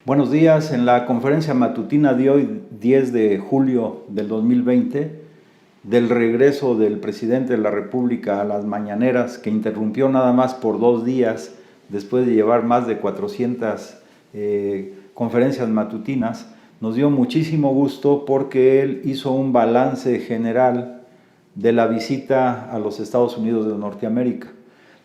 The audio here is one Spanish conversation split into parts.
Buenos días. En la conferencia matutina de hoy, 10 de julio del 2020, del regreso del presidente de la República a las mañaneras, que interrumpió nada más por 2 días, después de llevar más de 400 conferencias matutinas, nos dio muchísimo gusto porque él hizo un balance general de la visita a los Estados Unidos de Norteamérica.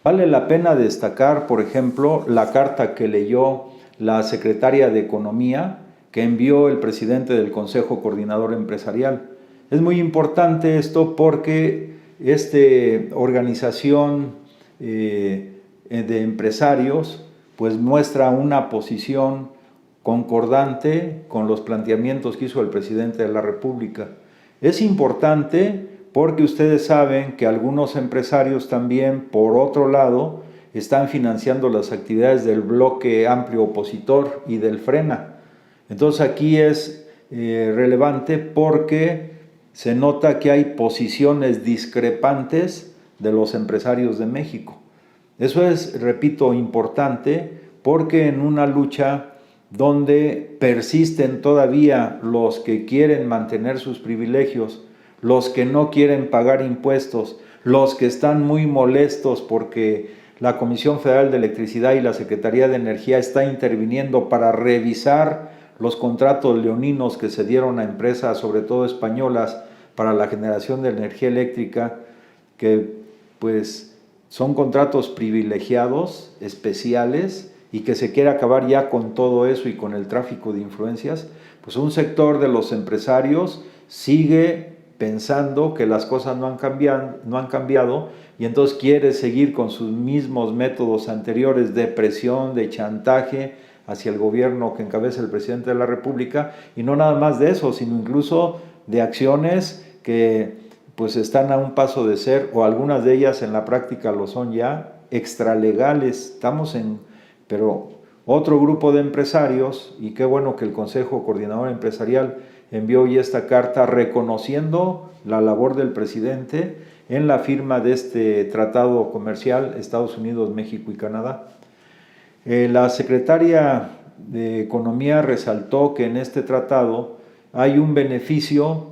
Vale la pena destacar, por ejemplo, la carta que leyó la secretaria de Economía que envió el presidente del Consejo Coordinador Empresarial. Es muy importante esto porque esta organización de empresarios pues muestra una posición concordante con los planteamientos que hizo el presidente de la República. Es importante porque ustedes saben que algunos empresarios también, por otro lado, están financiando las actividades del bloque amplio opositor y del Frena. Entonces aquí es relevante porque se nota que hay posiciones discrepantes de los empresarios de México. Eso es, repito, importante porque en una lucha donde persisten todavía los que quieren mantener sus privilegios, los que no quieren pagar impuestos, los que están muy molestos porque la Comisión Federal de Electricidad y la Secretaría de Energía está interviniendo para revisar los contratos leoninos que se dieron a empresas, sobre todo españolas, para la generación de energía eléctrica, que pues son contratos privilegiados, especiales, y que se quiere acabar ya con todo eso y con el tráfico de influencias. Pues un sector de los empresarios sigue pensando que las cosas no han cambiado y entonces quiere seguir con sus mismos métodos anteriores de presión, de chantaje hacia el gobierno que encabeza el presidente de la República, y no nada más de eso, sino incluso de acciones que pues están a un paso de ser, o algunas de ellas en la práctica lo son ya, extralegales. Pero otro grupo de empresarios, y qué bueno que el Consejo Coordinador Empresarial envió hoy esta carta reconociendo la labor del presidente en la firma de este tratado comercial Estados Unidos, México y Canadá. La secretaria de Economía resaltó que en este tratado hay un beneficio,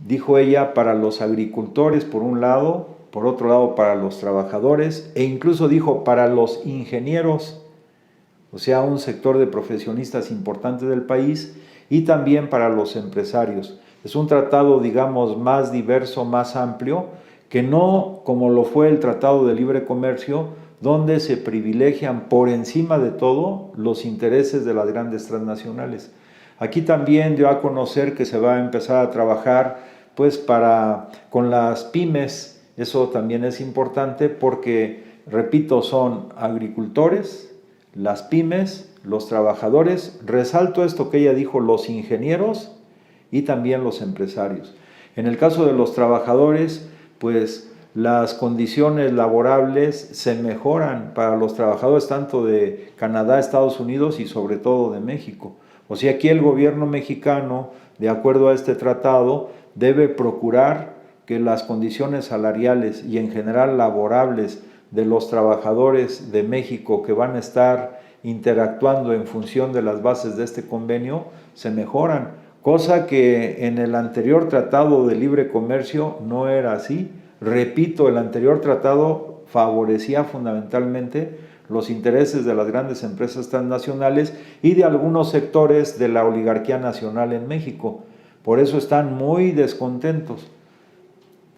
dijo ella, para los agricultores por un lado, por otro lado para los trabajadores, e incluso dijo para los ingenieros, o sea, un sector de profesionistas importante del país, y también para los empresarios. Es un tratado, digamos, más diverso, más amplio, que no como lo fue el Tratado de Libre Comercio, donde se privilegian por encima de todo los intereses de las grandes transnacionales. Aquí también dio a conocer que se va a empezar a trabajar pues con las pymes. Eso también es importante porque, repito, son agricultores, las pymes, los trabajadores, resalto esto que ella dijo, los ingenieros y también los empresarios. En el caso de los trabajadores, pues las condiciones laborables se mejoran para los trabajadores tanto de Canadá, Estados Unidos y sobre todo de México. O sea, aquí el gobierno mexicano, de acuerdo a este tratado, debe procurar que las condiciones salariales y en general laborables de los trabajadores de México que van a estar interactuando en función de las bases de este convenio se mejoran, cosa que en el anterior tratado de libre comercio no era así. Repito, el anterior tratado favorecía fundamentalmente los intereses de las grandes empresas transnacionales y de algunos sectores de la oligarquía nacional en México. Por eso están muy descontentos.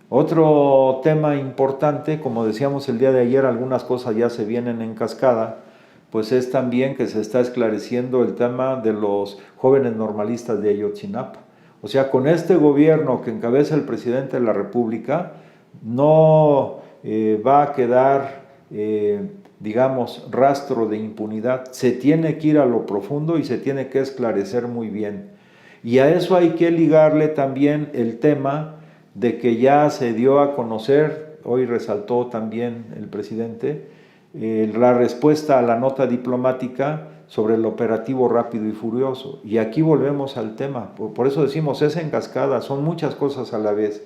Otro tema importante, como decíamos el día de ayer, algunas cosas ya se vienen en cascada, pues es también que se está esclareciendo el tema de los jóvenes normalistas de Ayotzinapa. O sea, con este gobierno que encabeza el presidente de la República, no va a quedar, digamos, rastro de impunidad. Se tiene que ir a lo profundo y se tiene que esclarecer muy bien. Y a eso hay que ligarle también el tema de que ya se dio a conocer, hoy resaltó también el presidente, la respuesta a la nota diplomática sobre el operativo Rápido y Furioso. Y aquí volvemos al tema, por eso decimos, es en cascada, son muchas cosas a la vez.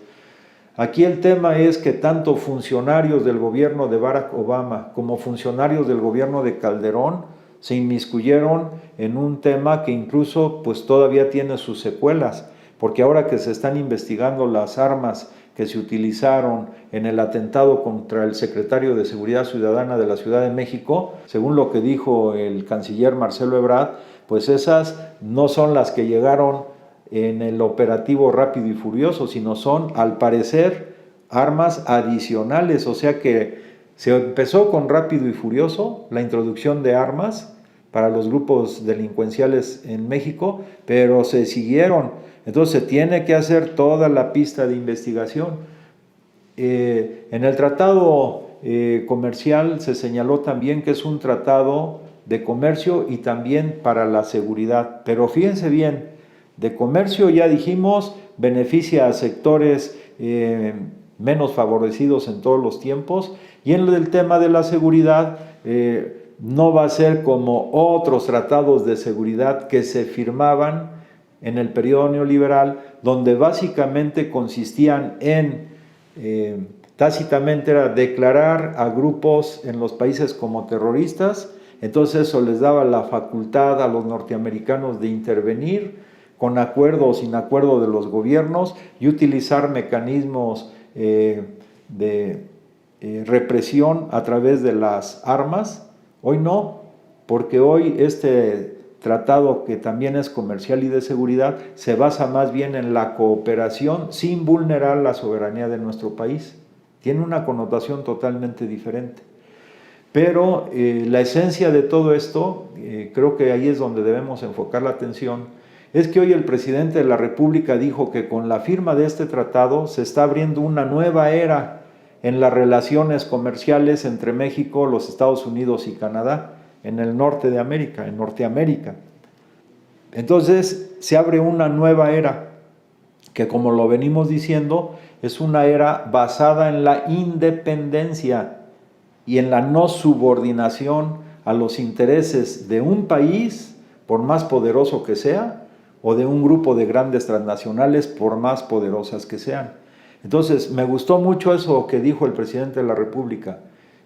Aquí el tema es que tanto funcionarios del gobierno de Barack Obama como funcionarios del gobierno de Calderón se inmiscuyeron en un tema que incluso pues todavía tiene sus secuelas, porque ahora que se están investigando las armas que se utilizaron en el atentado contra el secretario de Seguridad Ciudadana de la Ciudad de México, según lo que dijo el canciller Marcelo Ebrard, pues esas no son las que llegaron en el operativo Rápido y Furioso, sino son, al parecer, armas adicionales. O sea que se empezó con Rápido y Furioso, la introducción de armas para los grupos delincuenciales en México, pero se siguieron. Entonces se tiene que hacer toda la pista de investigación. En el tratado comercial se señaló también que es un tratado de comercio y también para la seguridad. Pero fíjense bien, de comercio ya dijimos, beneficia a sectores menos favorecidos en todos los tiempos, y en el tema de la seguridad no va a ser como otros tratados de seguridad que se firmaban en el periodo neoliberal, donde básicamente consistían en, tácitamente era declarar a grupos en los países como terroristas. Entonces eso les daba la facultad a los norteamericanos de intervenir con acuerdo o sin acuerdo de los gobiernos y utilizar mecanismos de represión a través de las armas. Hoy no, porque hoy este tratado, que también es comercial y de seguridad, se basa más bien en la cooperación sin vulnerar la soberanía de nuestro país. Tiene una connotación totalmente diferente. Pero la esencia de todo esto, creo que ahí es donde debemos enfocar la atención, es que hoy el presidente de la República dijo que con la firma de este tratado se está abriendo una nueva era en las relaciones comerciales entre México, los Estados Unidos y Canadá, en el norte de América, en Norteamérica. Entonces se abre una nueva era, que como lo venimos diciendo, es una era basada en la independencia y en la no subordinación a los intereses de un país, por más poderoso que sea, o de un grupo de grandes transnacionales, por más poderosas que sean. Entonces, me gustó mucho eso que dijo el presidente de la República.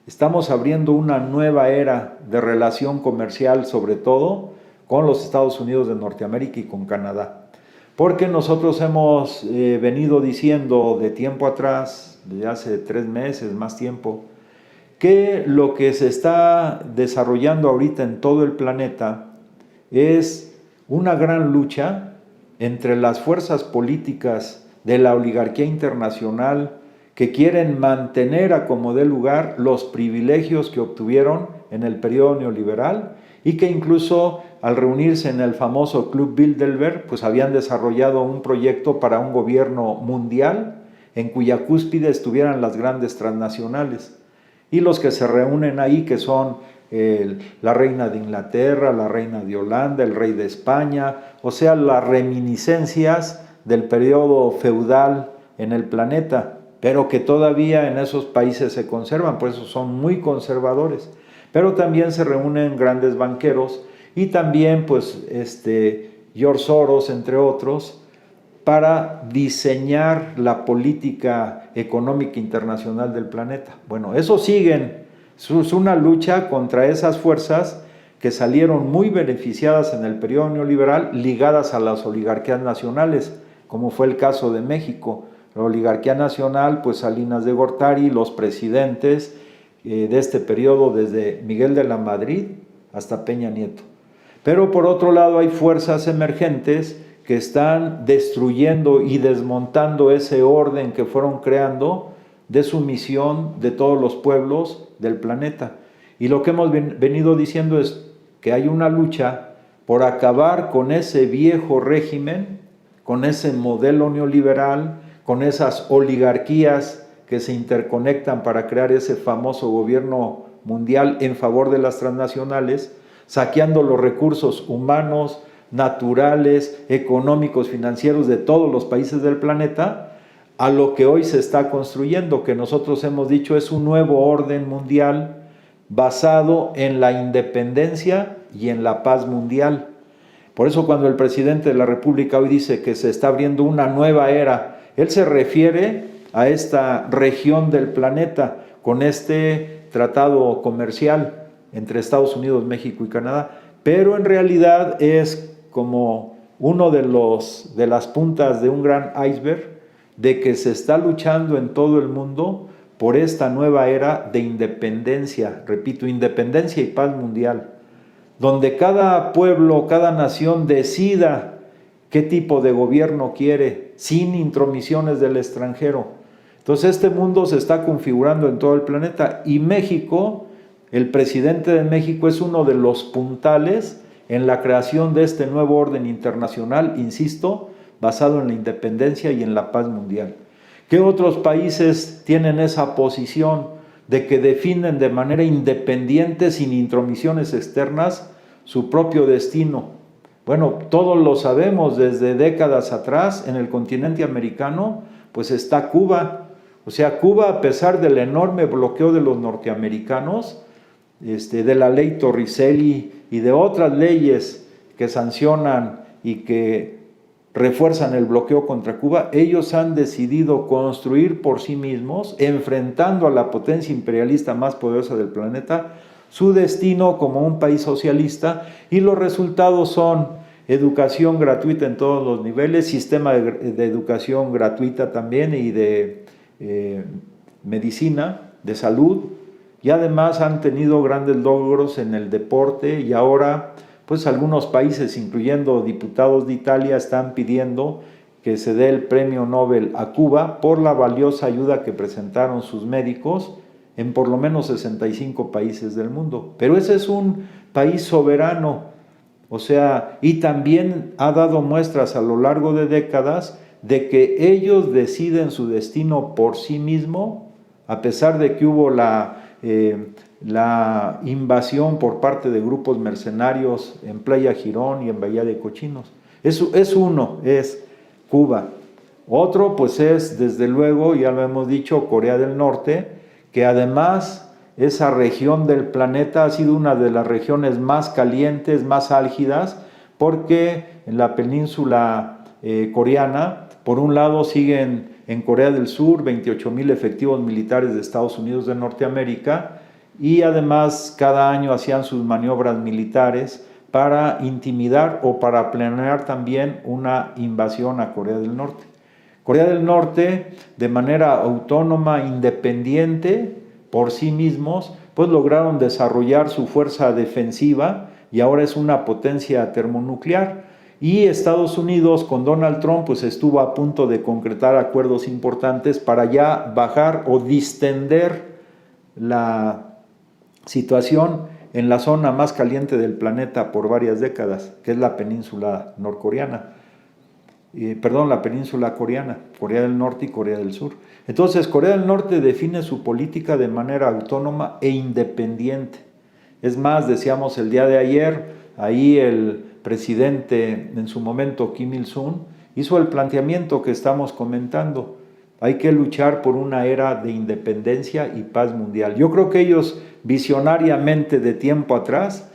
Estamos abriendo una nueva era de relación comercial, sobre todo con los Estados Unidos de Norteamérica y con Canadá. Porque nosotros hemos venido diciendo de tiempo atrás, desde hace 3 meses, más tiempo, que lo que se está desarrollando ahorita en todo el planeta es una gran lucha entre las fuerzas políticas de la oligarquía internacional que quieren mantener a como dé lugar los privilegios que obtuvieron en el periodo neoliberal y que incluso al reunirse en el famoso Club Bilderberg, pues habían desarrollado un proyecto para un gobierno mundial en cuya cúspide estuvieran las grandes transnacionales. Y los que se reúnen ahí, que son la reina de Inglaterra, la reina de Holanda, el rey de España, o sea, las reminiscencias del periodo feudal en el planeta, pero que todavía en esos países se conservan, por eso son muy conservadores. Pero también se reúnen grandes banqueros y también pues George Soros, entre otros, para diseñar la política económica internacional del planeta. Bueno, eso siguen, es una lucha contra esas fuerzas que salieron muy beneficiadas en el periodo neoliberal, ligadas a las oligarquías nacionales, como fue el caso de México. La oligarquía nacional, pues Salinas de Gortari, los presidentes de este periodo, desde Miguel de la Madrid hasta Peña Nieto. Pero por otro lado hay fuerzas emergentes que están destruyendo y desmontando ese orden que fueron creando de sumisión de todos los pueblos del planeta. Y lo que hemos venido diciendo es que hay una lucha por acabar con ese viejo régimen, con ese modelo neoliberal, con esas oligarquías que se interconectan para crear ese famoso gobierno mundial en favor de las transnacionales, saqueando los recursos humanos, naturales, económicos, financieros de todos los países del planeta, a lo que hoy se está construyendo, que nosotros hemos dicho es un nuevo orden mundial basado en la independencia y en la paz mundial. Por eso cuando el presidente de la República hoy dice que se está abriendo una nueva era, él se refiere a esta región del planeta con este tratado comercial entre Estados Unidos, México y Canadá, pero en realidad es como uno de las puntas de un gran iceberg de que se está luchando en todo el mundo por esta nueva era de independencia, repito, independencia y paz mundial, donde cada pueblo, cada nación decida qué tipo de gobierno quiere, sin intromisiones del extranjero. Entonces este mundo se está configurando en todo el planeta y México, el presidente de México es uno de los puntales en la creación de este nuevo orden internacional, insisto, basado en la independencia y en la paz mundial. ¿Qué otros países tienen esa posición de que definen de manera independiente, sin intromisiones externas, su propio destino? Bueno, todos lo sabemos, desde décadas atrás en el continente americano, pues está Cuba. O sea, Cuba, a pesar del enorme bloqueo de los norteamericanos, de la ley Torricelli y de otras leyes que sancionan y que refuerzan el bloqueo contra Cuba, ellos han decidido construir por sí mismos, enfrentando a la potencia imperialista más poderosa del planeta, su destino como un país socialista, y los resultados son educación gratuita en todos los niveles, sistema de educación gratuita también y de medicina, de salud, y además han tenido grandes logros en el deporte, y ahora pues algunos países, incluyendo diputados de Italia, están pidiendo que se dé el premio Nobel a Cuba por la valiosa ayuda que presentaron sus médicos en por lo menos 65 países del mundo. Pero ese es un país soberano, o sea, y también ha dado muestras a lo largo de décadas de que ellos deciden su destino por sí mismo, a pesar de que hubo la invasión por parte de grupos mercenarios en Playa Girón y en Bahía de Cochinos. Uno es Cuba. Otro pues es, desde luego, ya lo hemos dicho, Corea del Norte, que además esa región del planeta ha sido una de las regiones más calientes, más álgidas, porque en la península coreana, por un lado siguen en Corea del Sur 28,000 efectivos militares de Estados Unidos de Norteamérica, y además cada año hacían sus maniobras militares para intimidar o para planear también una invasión a Corea del Norte. Corea del Norte, de manera autónoma, independiente, por sí mismos, pues lograron desarrollar su fuerza defensiva y ahora es una potencia termonuclear. Y Estados Unidos con Donald Trump pues estuvo a punto de concretar acuerdos importantes para ya bajar o distender la situación en la zona más caliente del planeta por varias décadas, que es la península norcoreana. La península coreana, Corea del Norte y Corea del Sur. Entonces, Corea del Norte define su política de manera autónoma e independiente. Es más, decíamos el día de ayer, ahí el presidente en su momento, Kim Il-sung, hizo el planteamiento que estamos comentando. Hay que luchar por una era de independencia y paz mundial. Yo creo que ellos visionariamente de tiempo atrás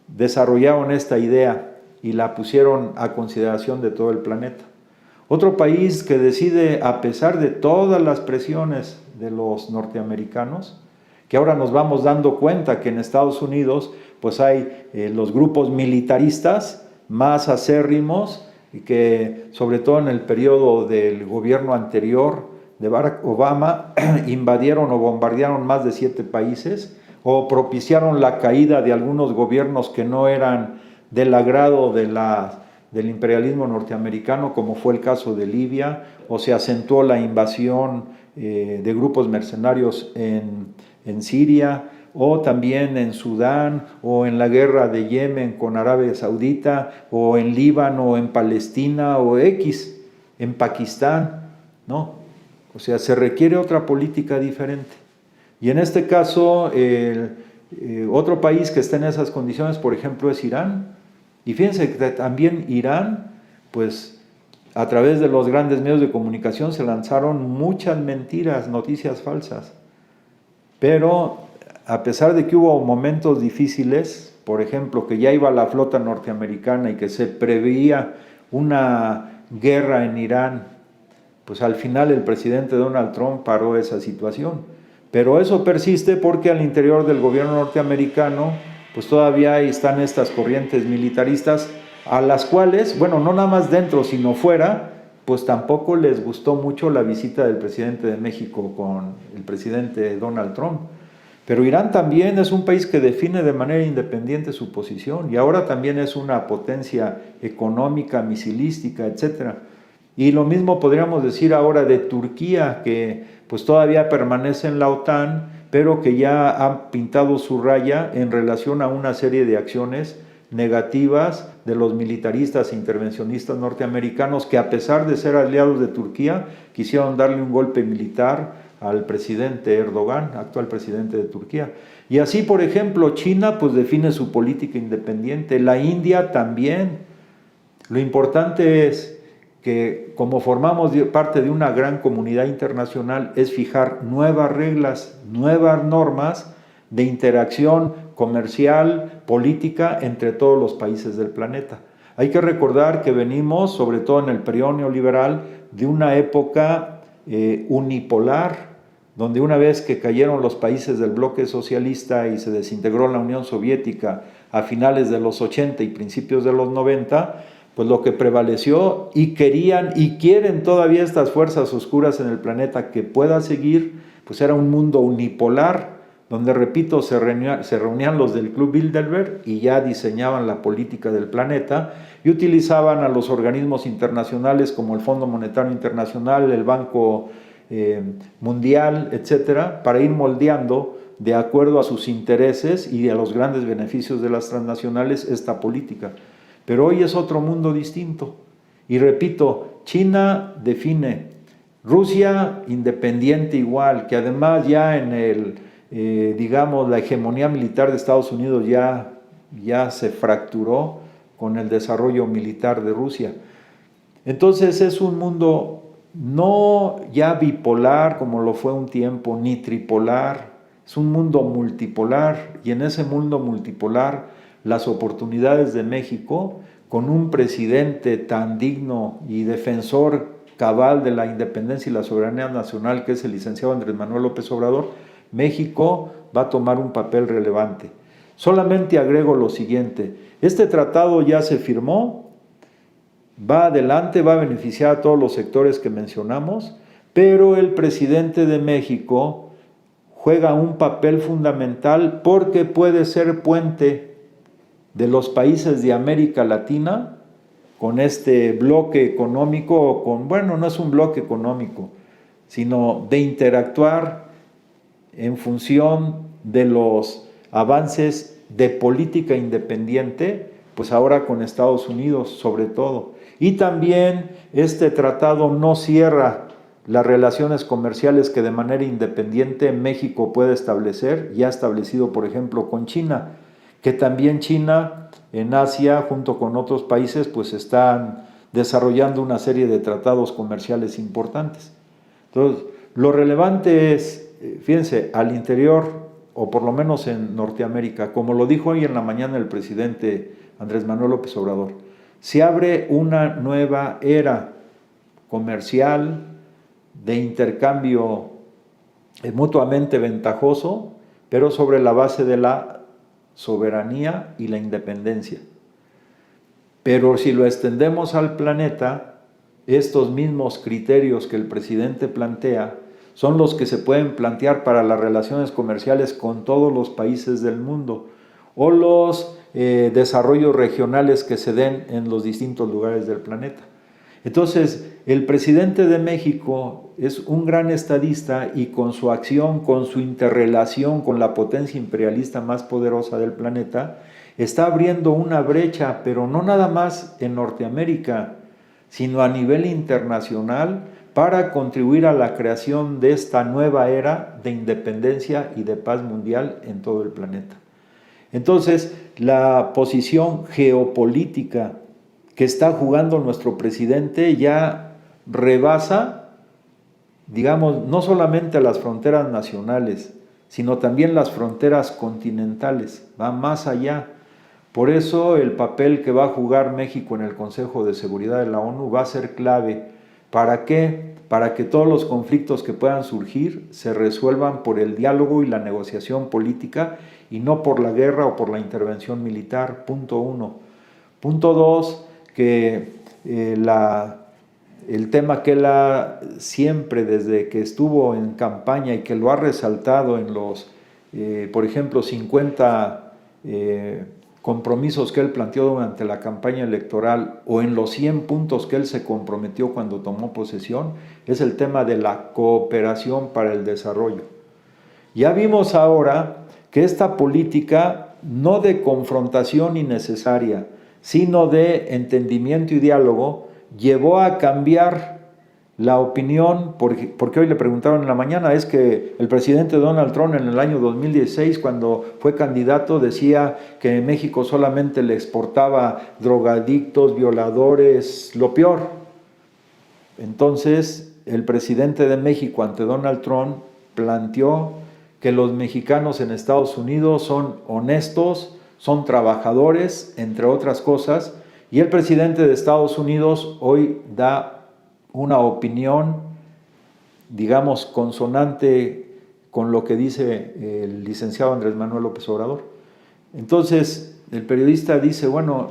desarrollaron esta idea y la pusieron a consideración de todo el planeta. Otro país que decide, a pesar de todas las presiones de los norteamericanos, que ahora nos vamos dando cuenta que en Estados Unidos pues hay los grupos militaristas más acérrimos, y que sobre todo en el periodo del gobierno anterior de Barack Obama invadieron o bombardearon más de 7 países o propiciaron la caída de algunos gobiernos que no eran del agrado del imperialismo norteamericano, como fue el caso de Libia, o se acentuó la invasión de grupos mercenarios en Siria, o también en Sudán, o en la guerra de Yemen con Arabia Saudita, o en Líbano, o en Palestina, o en Pakistán, ¿no? O sea, se requiere otra política diferente. Y en este caso, otro país que está en esas condiciones, por ejemplo, es Irán. Y fíjense que también Irán, pues a través de los grandes medios de comunicación se lanzaron muchas mentiras, noticias falsas. Pero a pesar de que hubo momentos difíciles, por ejemplo, que ya iba la flota norteamericana y que se preveía una guerra en Irán, pues al final el presidente Donald Trump paró esa situación. Pero eso persiste porque al interior del gobierno norteamericano, pues todavía están estas corrientes militaristas a las cuales, bueno, no nada más dentro, sino fuera, pues tampoco les gustó mucho la visita del presidente de México con el presidente Donald Trump. Pero Irán también es un país que define de manera independiente su posición y ahora también es una potencia económica, misilística, etc. Y lo mismo podríamos decir ahora de Turquía, que pues todavía permanece en la OTAN, pero que ya ha pintado su raya en relación a una serie de acciones negativas de los militaristas e intervencionistas norteamericanos que, a pesar de ser aliados de Turquía, quisieron darle un golpe militar al presidente Erdogan, actual presidente de Turquía. Y así, por ejemplo, China pues define su política independiente, la India también. Lo importante es que, como formamos parte de una gran comunidad internacional, es fijar nuevas reglas, nuevas normas de interacción comercial, política entre todos los países del planeta. Hay que recordar que venimos, sobre todo en el periodo neoliberal, de una época unipolar, donde una vez que cayeron los países del bloque socialista y se desintegró la Unión Soviética a finales de los 80 y principios de los 90, pues lo que prevaleció y querían y quieren todavía estas fuerzas oscuras en el planeta que pueda seguir, pues era un mundo unipolar, donde, repito, se reunían los del Club Bilderberg y ya diseñaban la política del planeta y utilizaban a los organismos internacionales como el Fondo Monetario Internacional, el Banco Mundial, etcétera, para ir moldeando de acuerdo a sus intereses y a los grandes beneficios de las transnacionales esta política. Pero hoy es otro mundo distinto. Y repito, China define, Rusia independiente igual, que además ya en el, digamos, la hegemonía militar de Estados Unidos ya se fracturó con el desarrollo militar de Rusia. Entonces es un mundo no ya bipolar como lo fue un tiempo, ni tripolar, es un mundo multipolar, y en ese mundo multipolar las oportunidades de México, con un presidente tan digno y defensor cabal de la independencia y la soberanía nacional que es el licenciado Andrés Manuel López Obrador, México va a tomar un papel relevante. Solamente agrego lo siguiente, este tratado ya se firmó, va adelante, va a beneficiar a todos los sectores que mencionamos, pero el presidente de México juega un papel fundamental porque puede ser puente de los países de América Latina con este bloque económico, bueno, no es un bloque económico, sino de interactuar en función de los avances de política independiente, pues ahora con Estados Unidos sobre todo. Y también este tratado no cierra las relaciones comerciales que de manera independiente México puede establecer, ya establecido por ejemplo con China, que también China en Asia junto con otros países pues están desarrollando una serie de tratados comerciales importantes. Entonces, lo relevante es, fíjense, al interior, o por lo menos en Norteamérica, como lo dijo hoy en la mañana el presidente Andrés Manuel López Obrador, se abre una nueva era comercial de intercambio mutuamente ventajoso, pero sobre la base de la soberanía y la independencia. Pero si lo extendemos al planeta, estos mismos criterios que el presidente plantea son los que se pueden plantear para las relaciones comerciales con todos los países del mundo o los desarrollos regionales que se den en los distintos lugares del planeta. Entonces, el presidente de México es un gran estadista y con su acción, con su interrelación con la potencia imperialista más poderosa del planeta, está abriendo una brecha, pero no nada más en Norteamérica, sino a nivel internacional para contribuir a la creación de esta nueva era de independencia y de paz mundial en todo el planeta. Entonces, la posición geopolítica que está jugando nuestro presidente ya rebasa, digamos, no solamente las fronteras nacionales, sino también las fronteras continentales, va más allá. Por eso el papel que va a jugar México en el Consejo de Seguridad de la ONU va a ser clave ¿Para qué? Para que todos los conflictos que puedan surgir se resuelvan por el diálogo y la negociación política y no por la guerra o por la intervención militar. Punto 1. Punto 2, que el tema que él ha siempre, desde que estuvo en campaña y que lo ha resaltado en los, por ejemplo, 50 compromisos que él planteó durante la campaña electoral o en los 100 puntos que él se comprometió cuando tomó posesión, es el tema de la cooperación para el desarrollo. Ya vimos ahora que esta política no de confrontación innecesaria, sino de entendimiento y diálogo, llevó a cambiar la opinión, porque hoy le preguntaron en la mañana, es que el presidente Donald Trump en el año 2016, cuando fue candidato, decía que México solamente le exportaba drogadictos, violadores, lo peor. Entonces, el presidente de México ante Donald Trump planteó que los mexicanos en Estados Unidos son honestos, son trabajadores, entre otras cosas, y el presidente de Estados Unidos hoy da una opinión, digamos, consonante con lo que dice el licenciado Andrés Manuel López Obrador. Entonces, el periodista dice, bueno,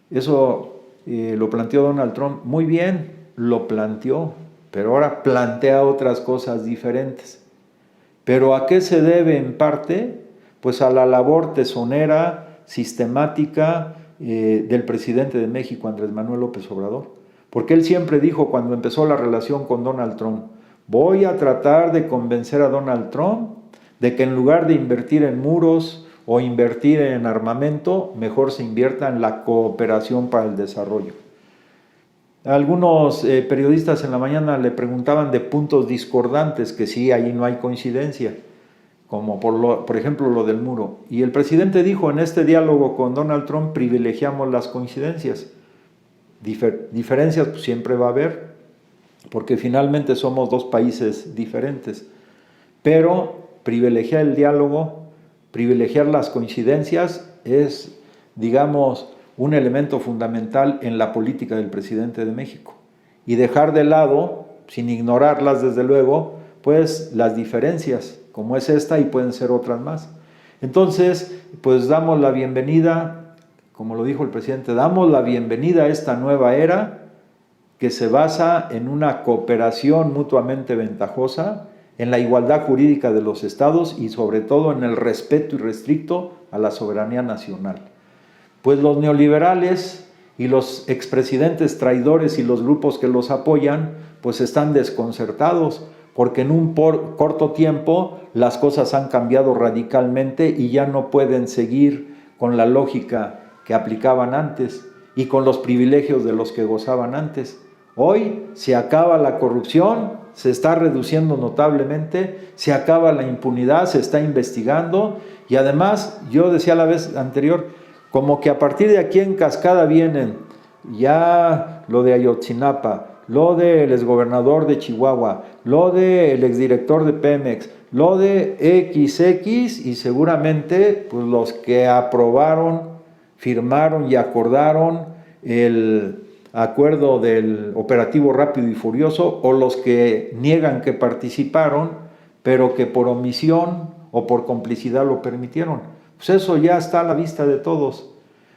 eso lo planteó Donald Trump. Muy bien, lo planteó, pero ahora plantea otras cosas diferentes. ¿Pero a qué se debe en parte? Pues a la labor tesonera, sistemática del presidente de México, Andrés Manuel López Obrador. Porque él siempre dijo cuando empezó la relación con Donald Trump, voy a tratar de convencer a Donald Trump de que en lugar de invertir en muros o invertir en armamento, mejor se invierta en la cooperación para el desarrollo. Algunos periodistas en la mañana le preguntaban de puntos discordantes, que sí, ahí no hay coincidencia, como por ejemplo lo del muro. Y el presidente dijo, en este diálogo con Donald Trump privilegiamos las coincidencias. Diferencias pues, siempre va a haber, porque finalmente somos dos países diferentes, pero privilegiar el diálogo, privilegiar las coincidencias es, digamos, un elemento fundamental en la política del presidente de México, y dejar de lado, sin ignorarlas desde luego, pues las diferencias, como es esta y pueden ser otras más. Entonces, pues damos la bienvenida, como lo dijo el presidente, damos la bienvenida a esta nueva era que se basa en una cooperación mutuamente ventajosa, en la igualdad jurídica de los estados y sobre todo en el respeto irrestricto a la soberanía nacional. Pues los neoliberales y los expresidentes traidores y los grupos que los apoyan, pues están desconcertados, porque en un corto tiempo las cosas han cambiado radicalmente y ya no pueden seguir con la lógica que aplicaban antes y con los privilegios de los que gozaban antes. Hoy se acaba la corrupción, se está reduciendo notablemente, se acaba la impunidad, se está investigando y además, yo decía la vez anterior, como que a partir de aquí en cascada vienen ya lo de Ayotzinapa, lo del exgobernador de Chihuahua, lo del exdirector de Pemex, lo de XX y seguramente pues, los que aprobaron, firmaron y acordaron el acuerdo del operativo Rápido y Furioso, o los que niegan que participaron, pero que por omisión o por complicidad lo permitieron. Pues eso ya está a la vista de todos.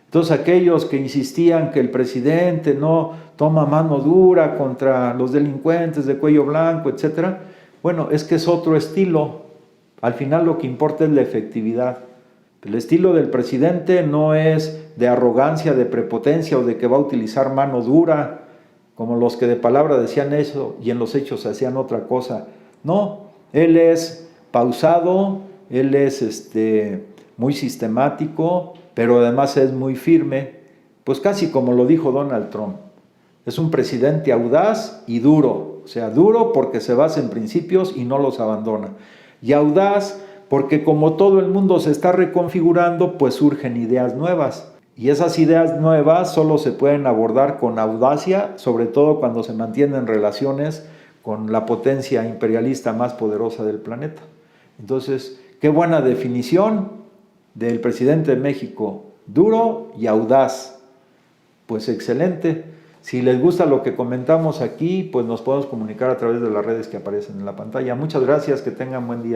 Entonces aquellos que insistían que el presidente no toma mano dura contra los delincuentes de cuello blanco, etc., bueno, es que es otro estilo. Al final lo que importa es la efectividad. El estilo del presidente no es de arrogancia, de prepotencia o de que va a utilizar mano dura, como los que de palabra decían eso y en los hechos hacían otra cosa. No, él es pausado, él es muy sistemático, pero además es muy firme, pues casi como lo dijo Donald Trump. Es un presidente audaz y duro, o sea, duro porque se basa en principios y no los abandona. Y audaz porque como todo el mundo se está reconfigurando, pues surgen ideas nuevas. Y esas ideas nuevas solo se pueden abordar con audacia, sobre todo cuando se mantienen relaciones con la potencia imperialista más poderosa del planeta. Entonces, qué buena definición del presidente de México, duro y audaz. Pues excelente. Si les gusta lo que comentamos aquí, pues nos podemos comunicar a través de las redes que aparecen en la pantalla. Muchas gracias, que tengan buen día.